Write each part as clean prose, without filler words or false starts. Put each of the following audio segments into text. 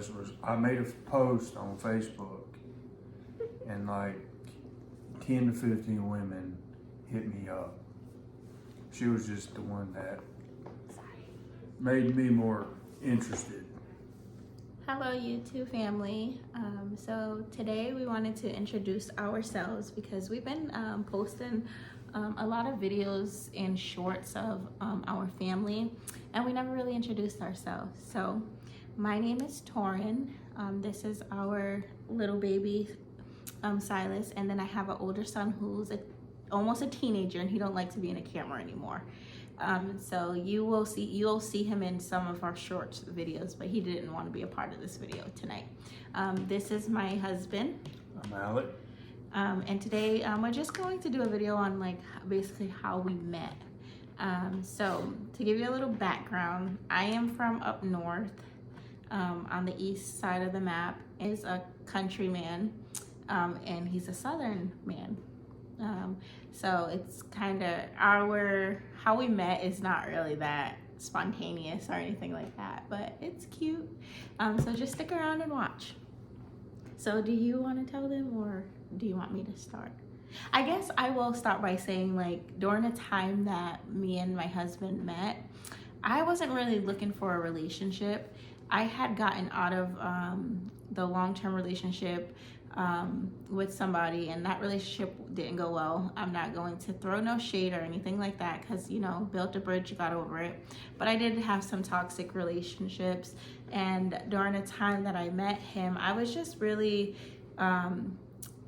was I made a post on Facebook, and like 10 to 15 women hit me up. She was just the one that made me more interested. Hello YouTube family. So today we wanted to introduce ourselves because we've been posting a lot of videos and shorts of our family, and we never really introduced ourselves. So my name is Torin. This is our little baby Silas, and then I have an older son who's almost a teenager, and he don't like to be in a camera anymore. So you'll see him in some of our short videos, but he didn't want to be a part of this video tonight. This is my husband. I'm Alec. And today we're just going to do a video on like basically how we met. So to give you a little background, I am from up north on the east side of the map. He's a country man, and he's a southern man. So it's kind of how we met is not really that spontaneous or anything like that, but it's cute. So just stick around and watch. So do you want to tell them, or do you want me to start? I guess I will start by saying, like, during the time that me and my husband met, I wasn't really looking for a relationship. I had gotten out of the long-term relationship with somebody, and that relationship didn't go well. I'm not going to throw no shade or anything like that, because, you know, built a bridge, got over it. But I did have some toxic relationships, and during the time that I met him, I was just really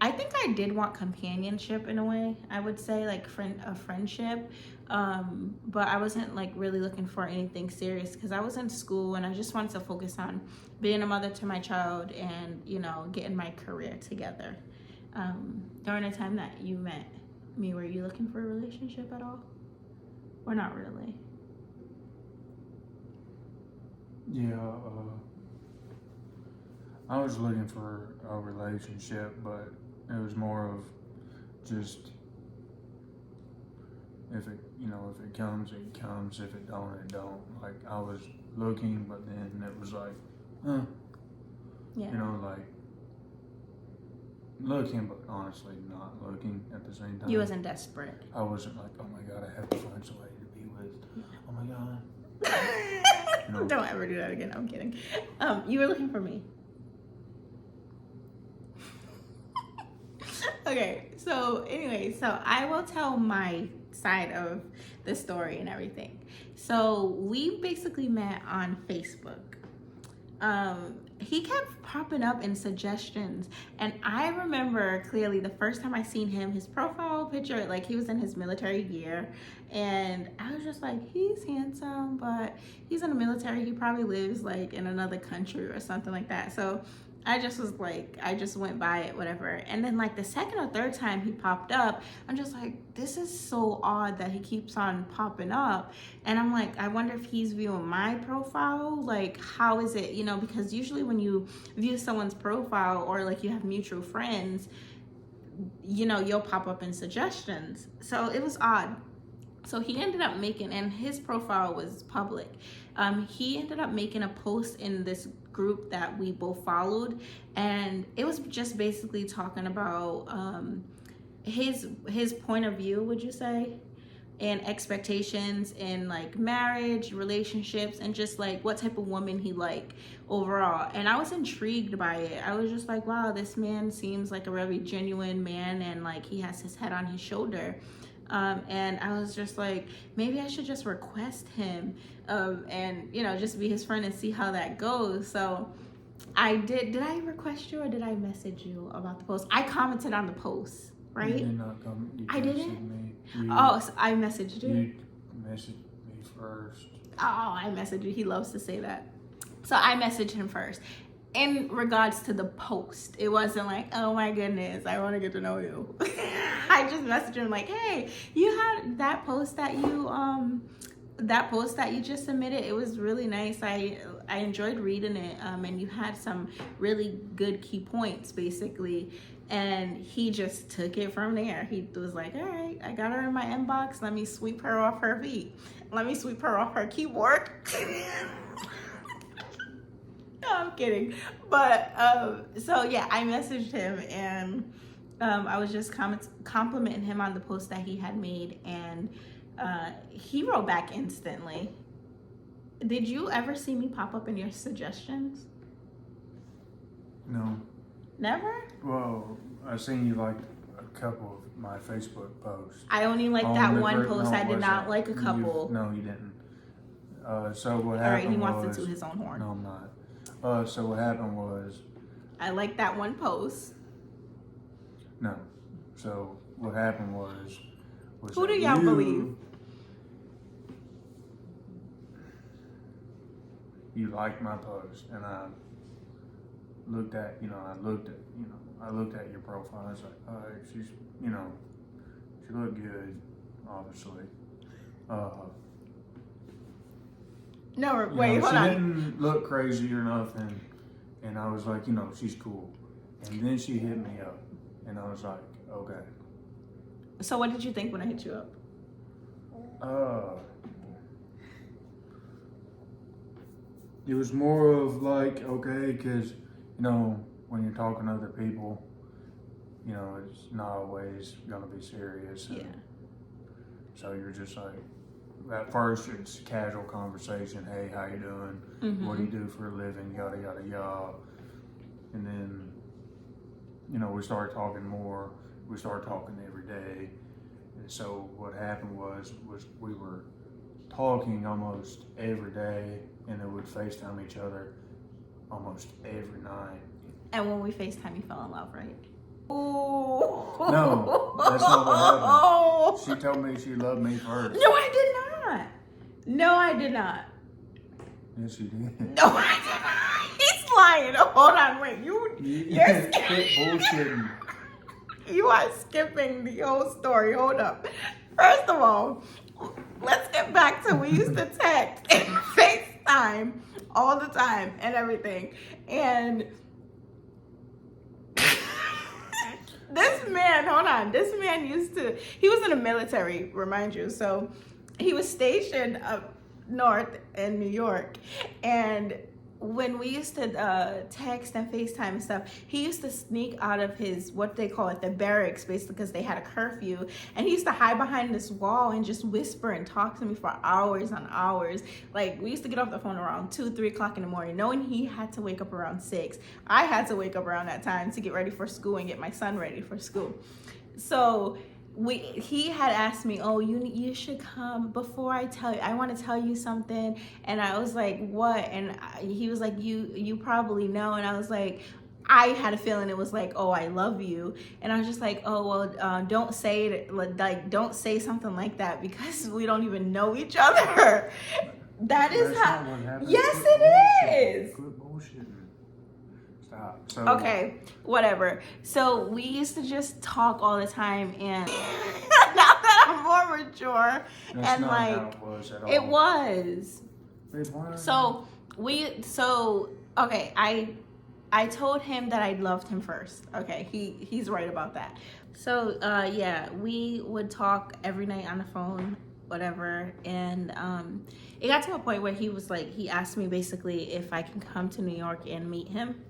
I think I did want companionship in a way, I would say, like a friendship, but I wasn't like really looking for anything serious, because I was in school and I just wanted to focus on being a mother to my child and, you know, getting my career together. During the time that you met me, were you looking for a relationship at all, or not really? Yeah, I was looking for a relationship, but it was more of just, if it comes, it comes. If it don't, it don't. Like, I was looking, but then it was like, Yeah. you know, like looking, but honestly not looking at the same time. You wasn't desperate. I wasn't like, oh my God, I have to find somebody to be with. Oh my God. You know? Don't ever do that again. I'm kidding. You were looking for me. Okay, so anyway, so I will tell my side of the story and everything. So we basically met on Facebook. He kept popping up in suggestions, and I remember clearly the first time I seen him, his profile picture, like he was in his military gear, and I was just like, he's handsome, but he's in the military, he probably lives like in another country or something like that. So I just was like, I just went by it, whatever. And then like the second or third time he popped up, I'm just like, this is so odd that he keeps on popping up. And I'm like, I wonder if he's viewing my profile. Like, how is it, you know, because usually when you view someone's profile, or like you have mutual friends, you know, you'll pop up in suggestions. So it was odd. So he ended up making, and his profile was public, he ended up making a post in this group that we both followed, and it was just basically talking about his point of view, would you say, and expectations in like marriage, relationships, and just like what type of woman he like overall. And I was intrigued by it. I was just like, wow, this man seems like a really genuine man, and like he has his head on his shoulder. And I was just like, maybe I should just request him, and, you know, just be his friend and see how that goes. So I did I request you, or did I message you about the post? I commented on the post, right? You did not come. You I didn't? Me. So I messaged you? You messaged me first. Oh, I messaged you. He loves to say that. So I messaged him first. In regards to the post, it wasn't like, oh my goodness, I want to get to know you. I just messaged him like, hey, you had that post that you just submitted. It was really nice. I enjoyed reading it, and you had some really good key points basically. And he just took it from there. He was like, all right, I got her in my inbox. Let me sweep her off her feet. Let me sweep her off her keyboard. No, I'm kidding. But so yeah, I messaged him and I was just complimenting him on the post that he had made, and he wrote back instantly. Did you ever see me pop up in your suggestions? No. Never? Well, I seen you like a couple of my Facebook posts. I only liked that one post. I did not like a couple. No, you didn't. So what happened was... All right, he wants to toot his own horn. No, I'm not. So what happened was... I liked that one post. No. So what happened was who do y'all believe? You liked my post, and I looked at your profile. I was like, all right, she's, she looked good, obviously. No, wait, hold she on. didn't look crazy or nothing, and I was like, she's cool. And then she hit me up, and I was like, okay. So what did you think when I hit you up? It was more of like, okay, because, when you're talking to other people, it's not always going to be serious. Yeah. So you're just like, at first it's casual conversation. Hey, how you doing? Mm-hmm. What do you do for a living? Yada, yada, yada. And then, we started talking more. We started talking every day. And so what happened was we were talking almost every day, and then we'd FaceTime each other almost every night. And when we FaceTime, you fell in love, right? Ooh. No, that's not what happened. She told me she loved me first. No, I did not. No, I did not. Yes, you did. No, I did not. He's lying. Hold on, wait. You're quit bullshitting. You are skipping the whole story. Hold up. First of all, let's get back to we used to text and FaceTime all the time and everything. And this man he was in the military, remind you. So he was stationed up north in New York. And when we used to text and FaceTime and stuff, he used to sneak out of his, what they call it, the barracks, basically, because they had a curfew. And he used to hide behind this wall and just whisper and talk to me for hours on hours. Like, we used to get off the phone around 2, 3 o'clock in the morning, knowing he had to wake up around 6. I had to wake up around that time to get ready for school and get my son ready for school. So he had asked me, oh, you should come before I tell you. I want to tell you something. And I was like, what? And he was like, you probably know. And I was like, I had a feeling it was like, oh, I love you. And I was just like, oh, well, don't say it. Like, don't say something like that because we don't even know each other. That's how. Yes, it is. Quit bullshitting. Stop. So, okay, whatever. So we used to just talk all the time, and now that I'm more mature, that's and not like how it was at all. It was. Wait, Okay, I told him that I loved him first. Okay, he's right about that. So yeah, we would talk every night on the phone, whatever, and it got to a point where he was like, he asked me basically if I can come to New York and meet him.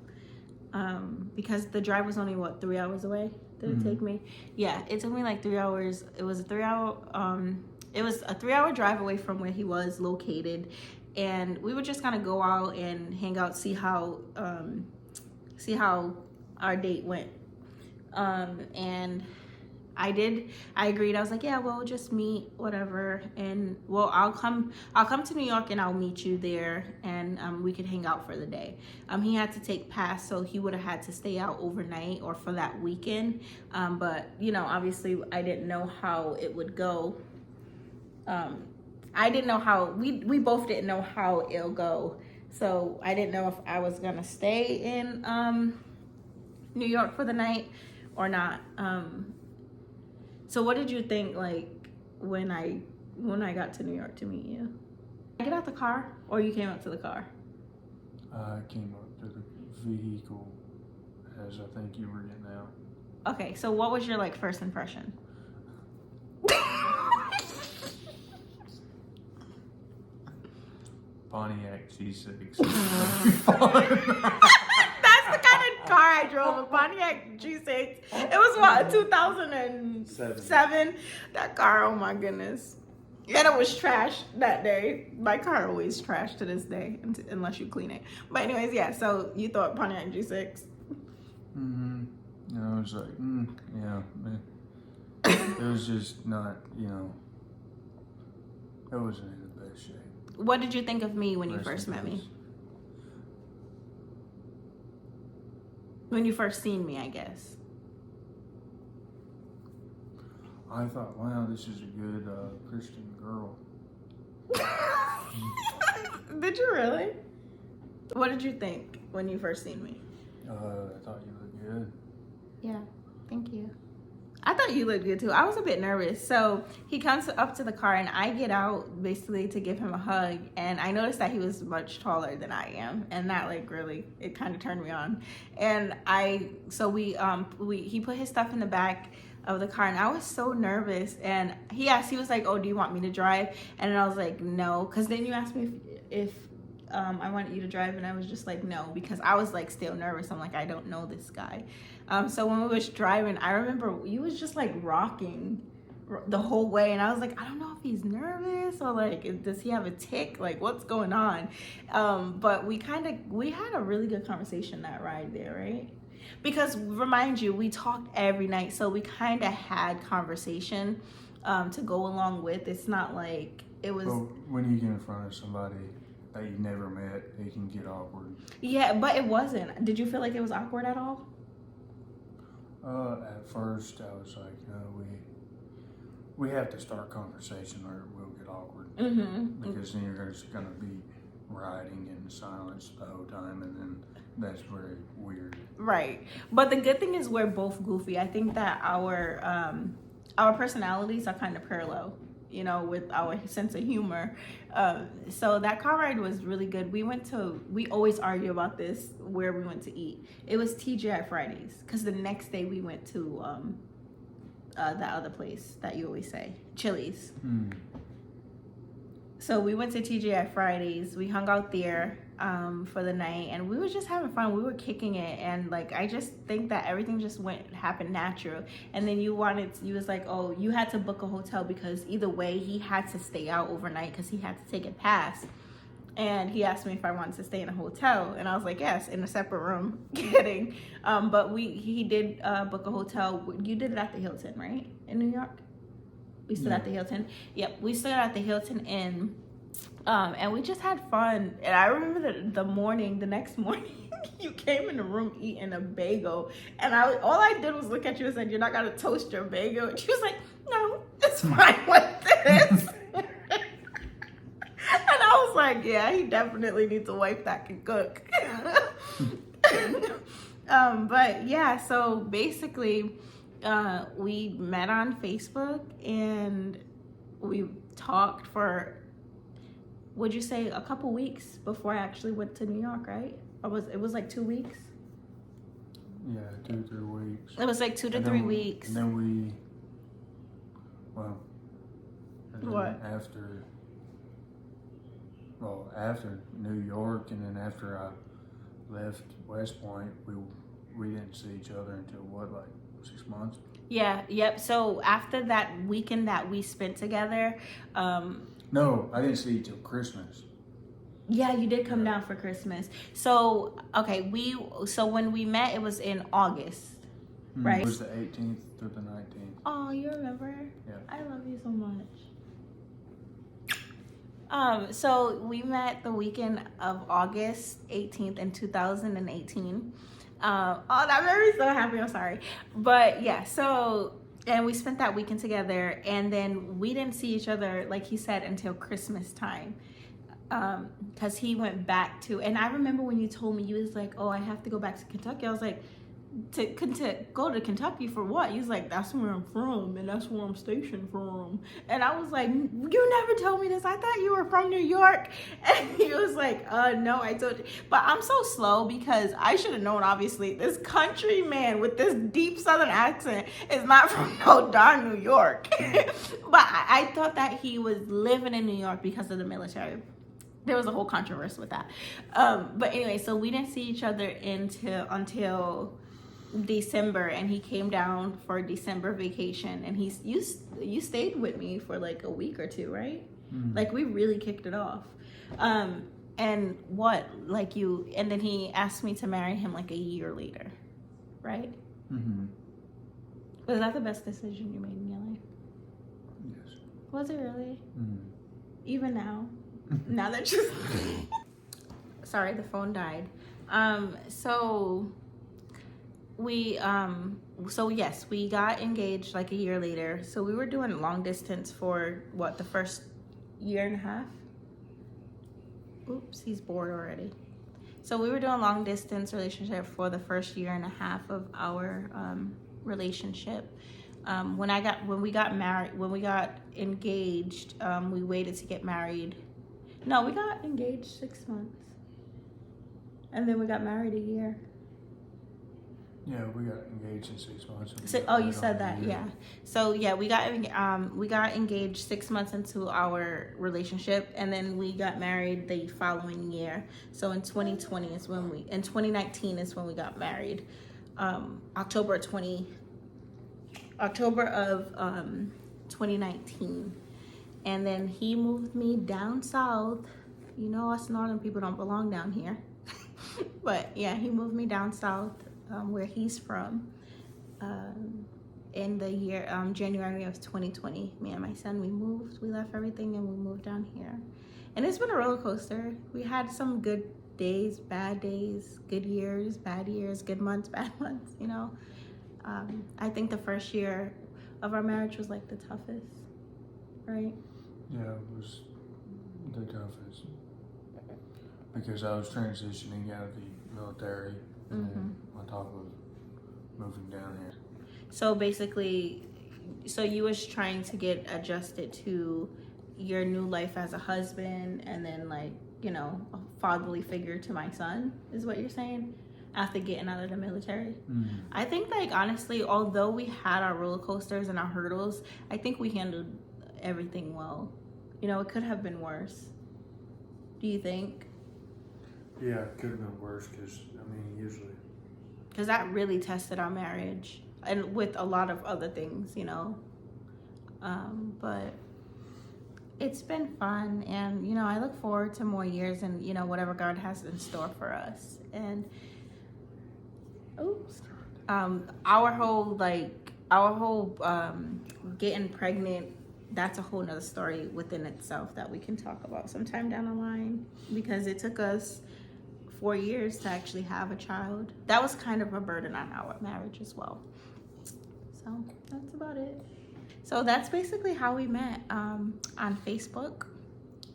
Because the drive was only 3 hours away. Did it take me? Yeah, it took me like 3 hours. It was a 3-hour drive away from where he was located, and we would just kind of go out and hang out, see how our date went. And I agreed. I was like, yeah, we'll just meet, whatever. And well, I'll come to New York and I'll meet you there, and we could hang out for the day. He had to take pass, so he would have had to stay out overnight or for that weekend. But obviously I didn't know how it would go. I didn't know how, we both didn't know how it'll go. So I didn't know if I was gonna stay in New York for the night or not. So what did you think, like, when I got to New York to meet you? Did I get out the car, or you came up to the car? I came up to the vehicle, as I think you were getting out. Okay, so what was your, like, first impression? Pontiac G6. That's the kind of car I drove, a Pontiac G6. It was what, 2007? That car, oh my goodness. And it was trash that day. My car always trash to this day, unless you clean it. But anyways, yeah, so you thought Pontiac G6? Mm-hmm. You know, I was like, yeah. It was just not, you know, it wasn't in the best shape. What did you think of me when you first met me? When you first seen me, I guess. I thought, wow, this is a good Christian girl. Did you really? What did you think when you first seen me? I thought you looked good. Yeah, thank you. I thought you looked good too. I was a bit nervous. So he comes up to the car and I get out basically to give him a hug. And I noticed that he was much taller than I am. And that like really, it kind of turned me on. And he put his stuff in the back of the car and I was so nervous. And he was like, oh, do you want me to drive? And I was like, no. Cause then you asked me if I wanted you to drive and I was just like, no, because I was like still nervous. I'm like, I don't know this guy. So when we was driving, I remember you was just like rocking the whole way. And I was like, I don't know if he's nervous or like, does he have a tic? Like what's going on? But we had a really good conversation that ride there, right? Because remind you, we talked every night. So we kind of had conversation to go along with. It's not like it was. Well, when you get in front of somebody that you never met, it can get awkward. Yeah, but it wasn't. Did you feel like it was awkward at all? At first, I was like, we have to start conversation or it will get awkward. Mm-hmm. Because then you're just going to be riding in silence the whole time, and then that's very weird. Right. But the good thing is we're both goofy. I think that our personalities are kind of parallel, you know, with our sense of humor. So that car ride was really good. We always argue about this, where we went to eat. It was TGI Fridays, because the next day we went to that other place that you always say, Chili's. So we went to TGI Fridays. We hung out there for the night, and we were just having fun. We were kicking it, and like I just think that everything just happened natural. And then you was like, oh, you had to book a hotel because either way he had to stay out overnight because he had to take a pass. And he asked me if I wanted to stay in a hotel, and I was like, yes, in a separate room. Kidding. But he did book a hotel. You did it at the Hilton, right, in New York? We stood at the Hilton. Yep, we stood at the Hilton Inn, and we just had fun. And I remember the next morning, you came in the room eating a bagel, and all I did was look at you and said, "You're not gonna toast your bagel." And she was like, "No, it's fine with this." And I was like, "Yeah, he definitely needs a wife that can cook." But yeah, so basically. We met on Facebook and we talked for, would you say, a couple weeks before I actually went to New York, right? It was like 2 weeks? Yeah, 2 3 weeks. It was like 2 to 3 weeks. And then after New York, and then after I left West Point, we didn't see each other until like 6 months. Yeah, yep. So after that weekend that we spent together, no, I didn't see you till Christmas. Yeah, you did come down for Christmas. So okay, so when we met, it was in August, right? It was the 18th through the 19th. Oh, you remember? Yeah. I love you so much. So we met the weekend of August 18th in 2018. Oh, that made me so happy. I'm sorry. But yeah, and we spent that weekend together, and then we didn't see each other, like he said, until Christmas time. Because he went back and I remember when you told me, you was like, oh, I have to go back to Kentucky. I was like, to go to Kentucky for what? He was like, that's where I'm from, and that's where I'm stationed from. And I was like, you never told me this. I thought you were from New York. And he was like, no, I told you. But I'm so slow because I should have known, obviously, this country man with this deep Southern accent is not from no darn New York. But I thought that he was living in New York because of the military. there was a whole controversy with that. But anyway, so we didn't see each other until December, and he came down for December vacation, and you stayed with me for like a week or two, right? Like we really kicked it off. And what, like and then he asked me to marry him like a year later, right? Was that the best decision you made in your life? Yes. Was it really? Even now? Now that you... Sorry, the phone died. So yes, we got engaged like a year later. So we were doing long distance for what, the first year and a half? Oops, he's bored already. So we were doing long distance relationship for the first year and a half of our relationship. When we got engaged, we waited to get married. No, we got engaged 6 months, and then we got married a year. Yeah, we got engaged in 6 months. So, you said that, yeah. So yeah, we got engaged 6 months into our relationship, and then we got married the following year. So in 2019 is when we got married. October of 2019, and then he moved me down south. You know, us northern people don't belong down here, but yeah, he moved me down south. Where he's from, in the year January of 2020. Me and my son, we left everything and we moved down here, and it's been a roller coaster. We had some good days, bad days, good years, bad years, good months, bad months, you know. I think the first year of our marriage was like the toughest, right? Yeah, it was the toughest because I was transitioning out of the military. And on top of moving down here. So basically, you was trying to get adjusted to your new life as a husband, and then like, you know, a fatherly figure to my son, is what you're saying, after getting out of the military. I think, like, honestly, although we had our roller coasters and our hurdles, I think we handled everything well. You know, it could have been worse. Do you think? Yeah, it could have been worse because, I mean, usually. Because that really tested our marriage, and with a lot of other things, you know. But it's been fun, and, you know, I look forward to more years and, you know, whatever God has in store for us. And, our whole getting pregnant, that's a whole nother story within itself that we can talk about sometime down the line, because it took us 4 years to actually have a child. That was kind of a burden on our marriage as well. So that's about it. So that's basically how we met, on Facebook.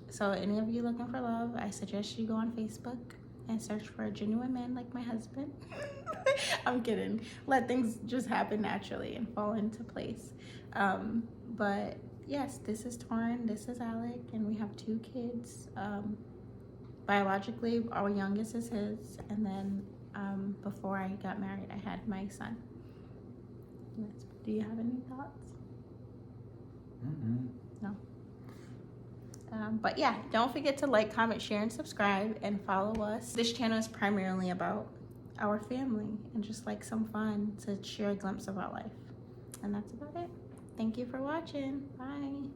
So any of you looking for love, I suggest you go on Facebook and search for a genuine man like my husband. I'm kidding. Let things just happen naturally and fall into place. But yes, this is Torrin, this is Alec, and we have 2 kids. Biologically, our youngest is his, and then before I got married, I had my son. Do you have any thoughts? No. But yeah, don't forget to like, comment, share, and subscribe, and follow us. This channel is primarily about our family and just like some fun to share a glimpse of our life. And that's about it. Thank you for watching. Bye.